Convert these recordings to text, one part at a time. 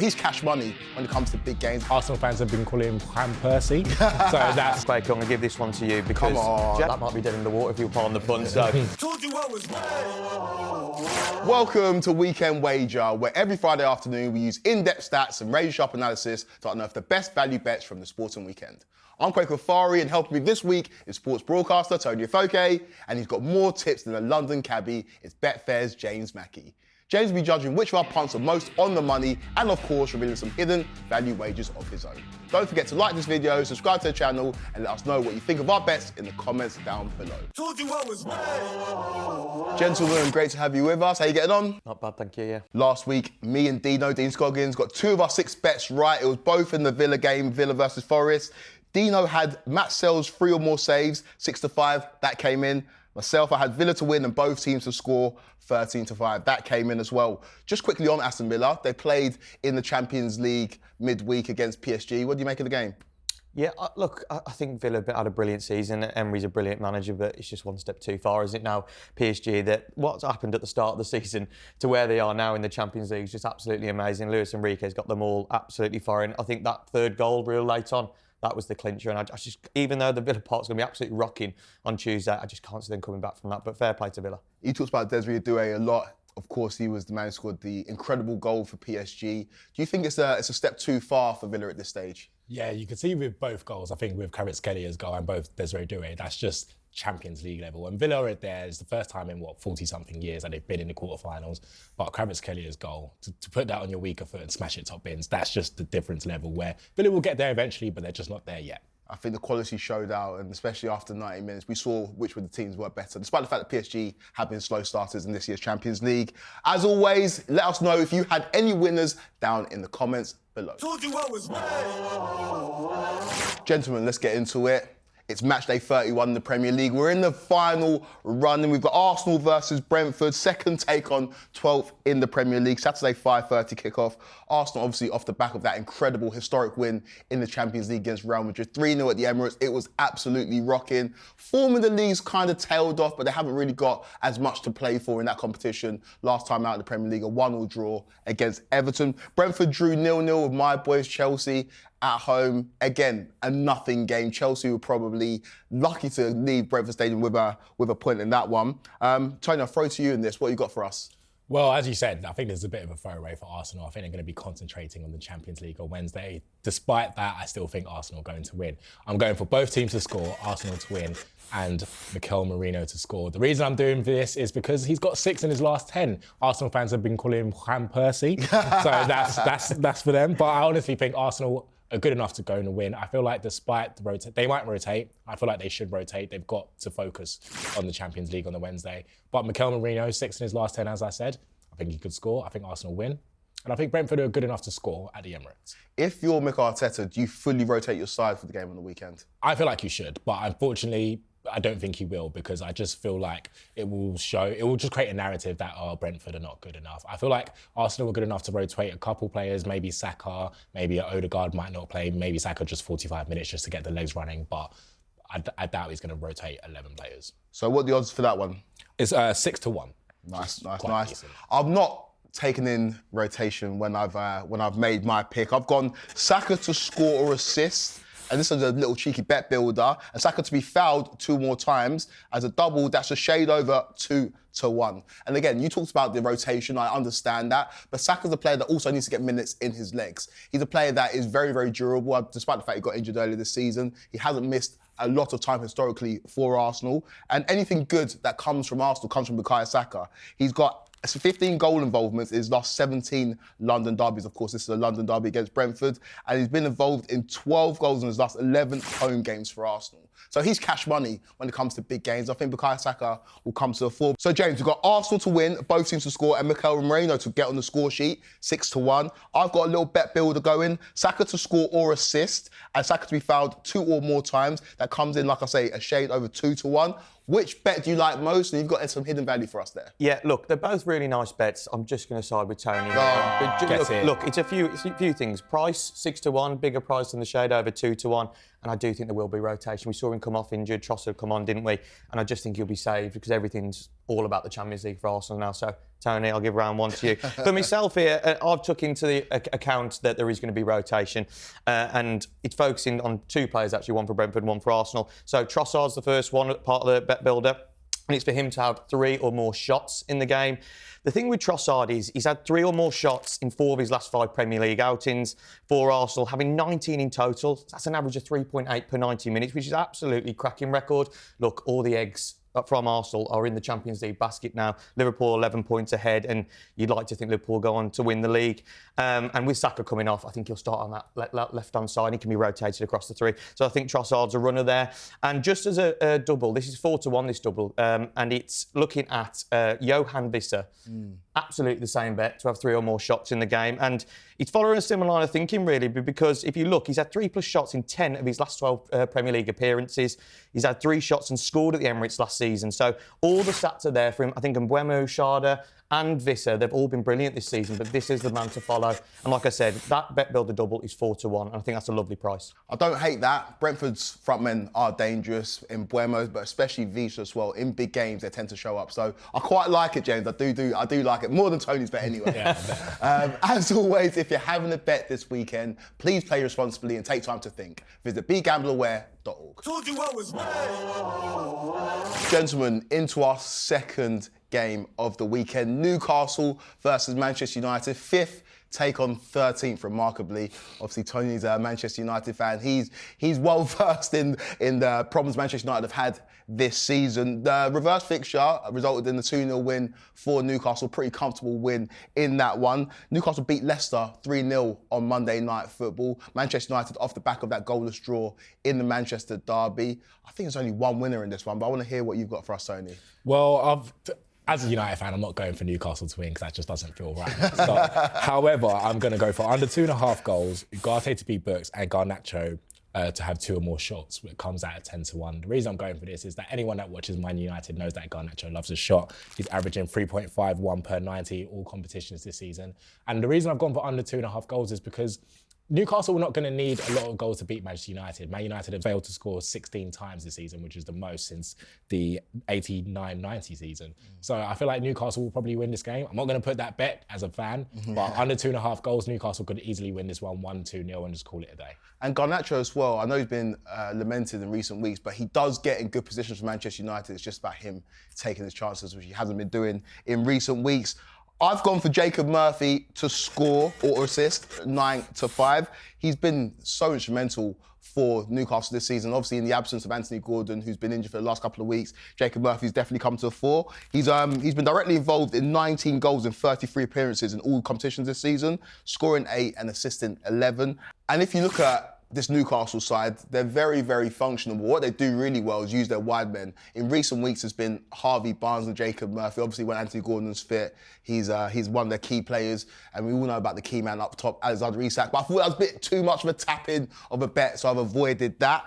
He's cash money when it comes to big games. Arsenal fans have been calling him Juan Percy. So that's... Baker, I'm going to give this one to you because that might be dead in the water if you pardon the pun. So. Told you I was right. Welcome to Weekend Wager, where every Friday afternoon we use in-depth stats and razor-sharp analysis to unearth the best value bets from the sporting weekend. I'm Craig Kafari, and helping me this week is sports broadcaster Tony Afoke, and he's got more tips than a London cabbie. It's Betfair's James Mackey. James will be judging which of our punts are most on the money and, of course, revealing some hidden value wagers of his own. Don't forget to like this video, subscribe to the channel, and let us know what you think of our bets in the comments down below. Told you I was right. Gentlemen, great to have you with us. How you getting on? Not bad, thank you, yeah. Last week, me and Dean Scoggins, got 2 of our 6 bets right. It was both in the Villa game, Villa versus Forest. Dino had Matt Sells 3 or more saves, 6-5, that came in. Myself, I had Villa to win and both teams to score, 13-5. That came in as well. Just quickly on Aston Villa, they played in the Champions League midweek against PSG. What do you make of the game? Yeah, look, I think Villa had a brilliant season. Emery's a brilliant manager, but it's just one step too far, isn't it now? PSG, that what's happened at the start of the season to where they are now in the Champions League is just absolutely amazing. Luis Enrique's got them all absolutely firing. I think that third goal real late on, that was the clincher, and I just, even though the Villa part's going to be absolutely rocking on Tuesday, I just can't see them coming back from that, but fair play to Villa. He talks about Desiree Doué a lot. Of course, he was the man who scored the incredible goal for PSG. Do you think it's a step too far for Villa at this stage? Yeah, you can see with both goals, I think with Kvaratskhelia goal and both Desiree Doué, that's just Champions League level. And Villa are there, it's the first time in, 40-something years that they've been in the quarterfinals. But Kvaratskhelia goal, to put that on your weaker foot and smash it top bins, that's just the difference level where Villa will get there eventually, but they're just not there yet. I think the quality showed out, and especially after 90 minutes, we saw which of the teams were better, despite the fact that PSG have been slow starters in this year's Champions League. As always, let us know if you had any winners down in the comments below. Told you I was right. Gentlemen, let's get into it. It's match day 31 in the Premier League. We're in the final run, and we've got Arsenal versus Brentford, second take on 12th in the Premier League. Saturday, 5:30 kickoff. Arsenal, obviously, off the back of that incredible historic win in the Champions League against Real Madrid. 3-0 at the Emirates. It was absolutely rocking. Form in the league's kind of tailed off, but they haven't really got as much to play for in that competition. Last time out in the Premier League, a 1-1 draw against Everton. Brentford drew 0-0 with my boys Chelsea at home. Again, a nothing game. Chelsea were probably lucky to leave Brentford Stadium with a point in that one. Tony, I'll throw to you in this. What you got for us? Well, as you said, I think there's a bit of a throwaway for Arsenal. I think they're going to be concentrating on the Champions League on Wednesday. Despite that, I still think Arsenal are going to win. I'm going for both teams to score, Arsenal to win, and Mikel Merino to score. The reason I'm doing this is because he's got 6 in his last 10. Arsenal fans have been calling him Juan Percy, so that's for them. But I honestly think Arsenal are good enough to go and win. I feel like despite the they might rotate. I feel like they should rotate. They've got to focus on the Champions League on the Wednesday. But Mikel Merino, 6 in his last 10, as I said. I think he could score. I think Arsenal win. And I think Brentford are good enough to score at the Emirates. If you're Mikel Arteta, do you fully rotate your side for the game on the weekend? I feel like you should, but unfortunately, I don't think he will, because I just feel like it will just create a narrative that, Brentford are not good enough. I feel like Arsenal were good enough to rotate a couple players, maybe Saka, maybe Odegaard might not play, maybe Saka just 45 minutes just to get the legs running, but I doubt he's going to rotate 11 players. So what are the odds for that one? It's 6-1. Nice. Decent. I've not taken in rotation when I've made my pick. I've gone Saka to score or assist. And this is a little cheeky bet builder. And Saka to be fouled 2 more times. As a double, that's a shade over 2-1. And again, you talked about the rotation. I understand that. But Saka's a player that also needs to get minutes in his legs. He's a player that is very, very durable. Despite the fact he got injured earlier this season, he hasn't missed a lot of time historically for Arsenal. And anything good that comes from Arsenal comes from Bukayo Saka. He's got 15 goal involvements in his last 17 London derbies. Of course, this is a London derby against Brentford. And he's been involved in 12 goals in his last 11 home games for Arsenal. So he's cash money when it comes to big games. I think Bukayo Saka will come to the fore. So James, we've got Arsenal to win, both teams to score, and Mikel Merino to get on the score sheet, 6-1. I've got a little bet builder going, Saka to score or assist, and Saka to be fouled 2 or more times. That comes in, like I say, a shade over 2-1. Which bet do you like most? And you've got some hidden value for us there. Yeah, look, they're both really nice bets. I'm just going to side with Tony. Look, it's a few things. Price, 6-1, bigger price than the shade over 2-1. And I do think there will be rotation. We saw him come off injured, Trossard come on, didn't we? And I just think he'll be saved because everything's all about the Champions League for Arsenal now. So Tony, I'll give round one to you. For myself here, I've took into the account that there is going to be rotation, and it's focusing on two players, actually, one for Brentford, one for Arsenal. So Trossard's the first one, part of the bet builder. And it's for him to have 3 or more shots in the game. The thing with Trossard is he's had 3 or more shots in 4 of his last 5 Premier League outings for Arsenal, having 19 in total. That's an average of 3.8 per 90 minutes, which is absolutely cracking record. Look, all the eggs from Arsenal are in the Champions League basket now. Liverpool 11 points ahead, and you'd like to think Liverpool go on to win the league. And with Saka coming off, I think he'll start on that left-hand side. He can be rotated across the 3. So I think Trossard's a runner there. And just as a double, this is 4-1, this double, and it's looking at Johan Visser. Absolutely the same bet to have 3 or more shots in the game. And he's following a similar line of thinking, really, because if you look, he's had 3+ shots in 10 of his last 12 Premier League appearances. He's had 3 shots and scored at the Emirates last season. So all the stats are there for him. I think Mbeumo, Schade and Visser, they've all been brilliant this season, but Visser's the man to follow. And like I said, that bet builder double is 4-1, and I think that's a lovely price. I don't hate that. Brentford's front men are dangerous in Mbeumo, but especially Visser as well. In big games, they tend to show up. So I quite like it, James. I do like it more than Tony's bet anyway. As always, if you're having a bet this weekend, please play responsibly and take time to think. Visit begambleaware.org. Told you I was right. Gentlemen, into our second game of the weekend. Newcastle versus Manchester United. 5th take on 13th, remarkably. Obviously, Tony's a Manchester United fan. He's well versed in the problems Manchester United have had this season. The reverse fixture resulted in the 2-0 win for Newcastle. Pretty comfortable win in that one. Newcastle beat Leicester 3-0 on Monday Night Football. Manchester United off the back of that goalless draw in the Manchester derby. I think there's only one winner in this one, but I want to hear what you've got for us, Tony. Well, as a United fan, I'm not going for Newcastle to win because that just doesn't feel right. So, however, I'm going to go for under 2.5 goals, Ugarte to be booked and Garnacho to have 2 or more shots. It comes out at 10-1. The reason I'm going for this is that anyone that watches Man United knows that Garnacho loves a shot. He's averaging 3.51 per 90 all competitions this season. And the reason I've gone for under 2.5 goals is because Newcastle are not going to need a lot of goals to beat Manchester United. Man United have failed to score 16 times this season, which is the most since the 89-90 season. So I feel like Newcastle will probably win this game. I'm not going to put that bet as a fan, but under 2.5 goals, Newcastle could easily win this one 1-2-0 and just call it a day. And Garnacho as well. I know he's been lamented in recent weeks, but he does get in good positions for Manchester United. It's just about him taking his chances, which he hasn't been doing in recent weeks. I've gone for Jacob Murphy to score or assist 9-5. He's been so instrumental for Newcastle this season. Obviously, in the absence of Anthony Gordon, who's been injured for the last couple of weeks, Jacob Murphy's definitely come to the fore. He's been directly involved in 19 goals in 33 appearances in all competitions this season, scoring 8 and assisting 11. And if you look at this Newcastle side, they're very, very functional. But what they do really well is use their wide men. In recent weeks, it's been Harvey Barnes and Jacob Murphy. Obviously, when Anthony Gordon's fit, he's one of their key players. And we all know about the key man up top, Alexander Isak. But I thought that was a bit too much of a tap-in of a bet, so I've avoided that.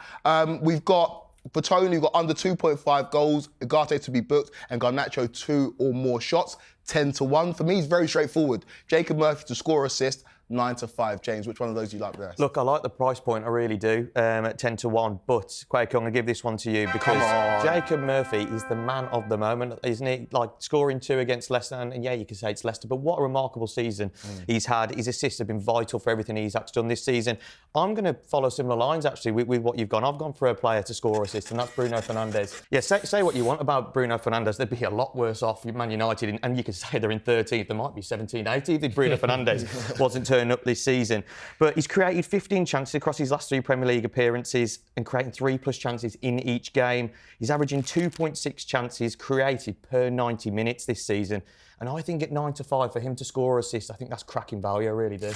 We've got, for Tony, we've got under 2.5 goals, Ugarte to be booked, and Garnacho 2 or more shots, 10-1. For me, it's very straightforward. Jacob Murphy to score or assist, 9-5. James, which one of those do you like best? Look, I like the price point, I really do, at 10-1. But, Quaker, I'm going to give this one to you because Jacob Murphy is the man of the moment, isn't he? Like, scoring 2 against Leicester, and yeah, you can say it's Leicester, but what a remarkable season he's had. His assists have been vital for everything he's actually done this season. I'm going to follow similar lines, actually, with what you've gone. I've gone for a player to score or assist, and that's Bruno Fernandes. Yeah, say what you want about Bruno Fernandes. They'd be a lot worse off with Man United, and you could say they're in 13th. They might be 17th, 18th if Bruno Fernandes wasn't turning up this season. But he's created 15 chances across his last 3 Premier League appearances and creating 3+ chances in each game. He's averaging 2.6 chances created per 90 minutes this season. And I think at 9-5 for him to score or assist, I think that's cracking value, I really do.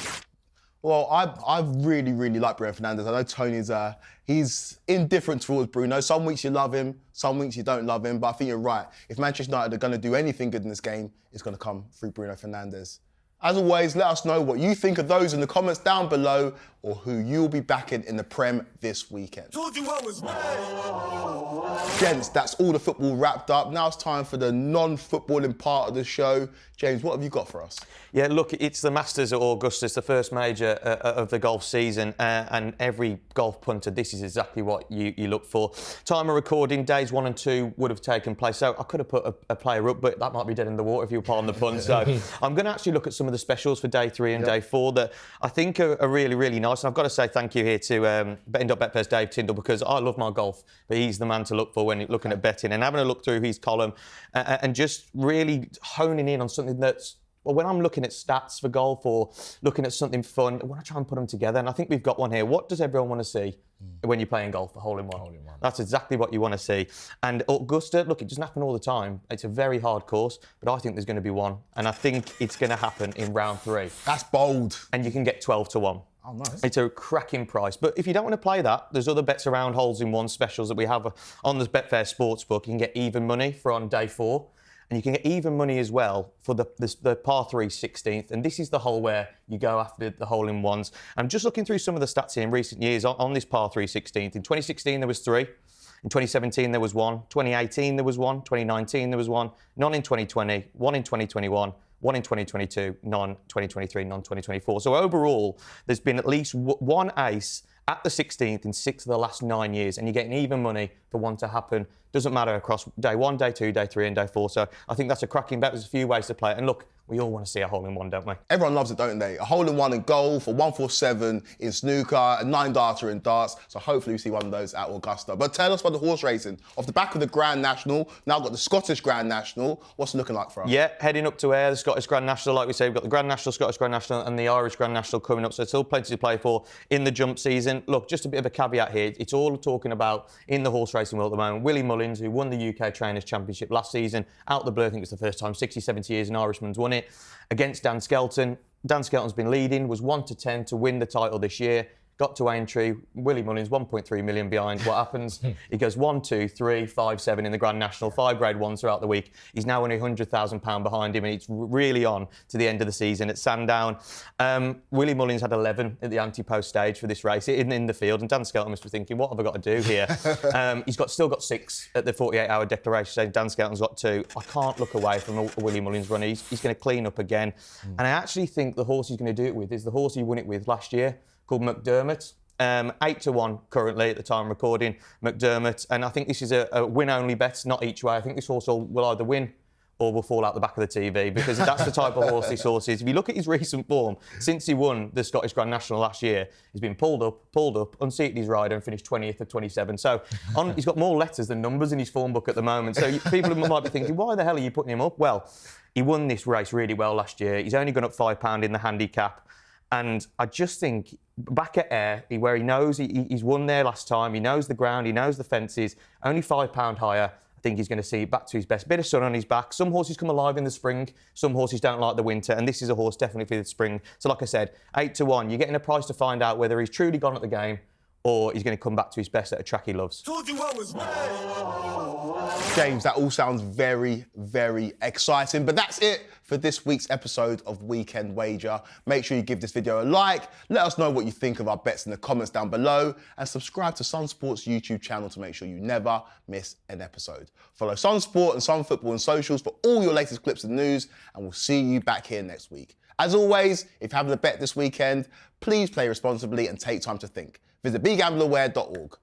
Well, I really, really like Bruno Fernandes. I know Tony's he's indifferent towards Bruno. Some weeks you love him, some weeks you don't love him. But I think you're right. If Manchester United are going to do anything good in this game, it's going to come through Bruno Fernandes. As always, let us know what you think of those in the comments down below. or who you'll be backing in the Prem this weekend. Told you I was right. Gents, that's all the football wrapped up. Now it's time for the non-footballing part of the show. James, what have you got for us? Yeah, look, it's the Masters at Augusta. It's the first major of the golf season, and every golf punter, this is exactly what you look for. Time of recording, days 1 and 2 would have taken place. So I could have put a player up, but that might be dead in the water if you pardon the pun. So I'm going to actually look at some of the specials for day 3 and day 4 that I think are really, really nice. And I've got to say thank you here to betting.betfair's Dave Tyndall, because I love my golf, but he's the man to look for when you're looking at betting, and having a look through his column and just really honing in on something that's, well, when I'm looking at stats for golf or looking at something fun, I want to try and put them together. And I think we've got one here. What does everyone want to see when you're playing golf? A hole-in-one. Hole-in-one. That's exactly what you want to see. And Augusta, look, it doesn't happen all the time. It's a very hard course, but I think there's going to be one. And I think it's going to happen in round 3. That's bold. And you can get 12 to 1. Oh, nice. It's a cracking price. But if you don't want to play that, there's other bets around holes-in-one specials that we have on the Betfair Sportsbook. You can get even money for on day 4. And you can get even money as well for the par 3 16th. And this is the hole where you go after the hole-in-ones. I'm just looking through some of the stats here in recent years on this par 3 16th. In 2016, there was 3. In 2017, there was 1. 2018, there was 1. 2019, there was 1. None in 2020. 1 in 2021. 1 in 2022. None 2023. None 2024. So overall, there's been at least one ace at the 16th in 6 of the last 9 years, and you're getting even money for one to happen. Doesn't matter across day 1, day 2, day 3 and day 4. So I think that's a cracking bet. There's a few ways to play it. And look, we all want to see a hole-in-one, don't we? Everyone loves it, don't they? A hole-in-one in golf, a 147 in snooker, a 9-darter in darts. So hopefully we see one of those at Augusta. But tell us about the horse racing. Off the back of the Grand National, now got the Scottish Grand National. What's it looking like for us? Yeah, heading up to Ayr, the Scottish Grand National. Like we say, we've got the Grand National, Scottish Grand National and the Irish Grand National coming up. So it's all plenty to play for in the jump season. Look, just a bit of a caveat here. It's all talking about in the horse racing world at the moment. Willie Mullins, who won the UK Trainers' Championship last season, out the blue, I think it's the first time, 60, 70 years an Irishman's won it, against Dan Skelton. Dan Skelton's been leading, was 1 to 10 to win the title this year. Got to Aintree, Willie Mullins 1.3 million behind. What happens? He goes 1, 2, 3, 5, 7 in the Grand National, 5 Grade 1s throughout the week. He's now only £100,000 behind him, and it's really on to the end of the season at Sandown. Willie Mullins had 11 at the anti-post stage for this race in the field, and Dan Skelton must be thinking, what have I got to do here? He's still got 6 at the 48-hour declaration stage. Dan Skelton's got 2. I can't look away from a Willie Mullins run. He's going to clean up again. And I actually think the horse he's going to do it with is the horse he won it with last year, called McDermott. 8 to 1 currently at the time of recording, McDermott. And I think this is a win-only bet, not each way. I think this horse will either win or will fall out the back of the TV, because that's the type of horse this horse is. If you look at his recent form, since he won the Scottish Grand National last year, he's been pulled up, unseated his rider and finished 20th of 27. So he's got more letters than numbers in his form book at the moment. So people might be thinking, why the hell are you putting him up? Well, he won this race really well last year. He's only gone up £5 in the handicap. And I just think back at Ayr, where he knows he's won there last time, he knows the ground, he knows the fences, only £5 higher. I think he's going to see back to his best. Bit of sun on his back. Some horses come alive in the spring, some horses don't like the winter, and this is a horse definitely for the spring. So like I said, 8 to 1, you're getting a price to find out whether he's truly gone at the game or he's going to come back to his best at a track he loves. Told you I was right. James, that all sounds very, very exciting. But that's it for this week's episode of Weekend Wager. Make sure you give this video a like. Let us know what you think of our bets in the comments down below. And subscribe to Sun Sport's YouTube channel to make sure you never miss an episode. Follow Sun Sport and Sun Football on socials for all your latest clips and news. And we'll see you back here next week. As always, if you're having a bet this weekend, please play responsibly and take time to think. Visit begambleaware.org.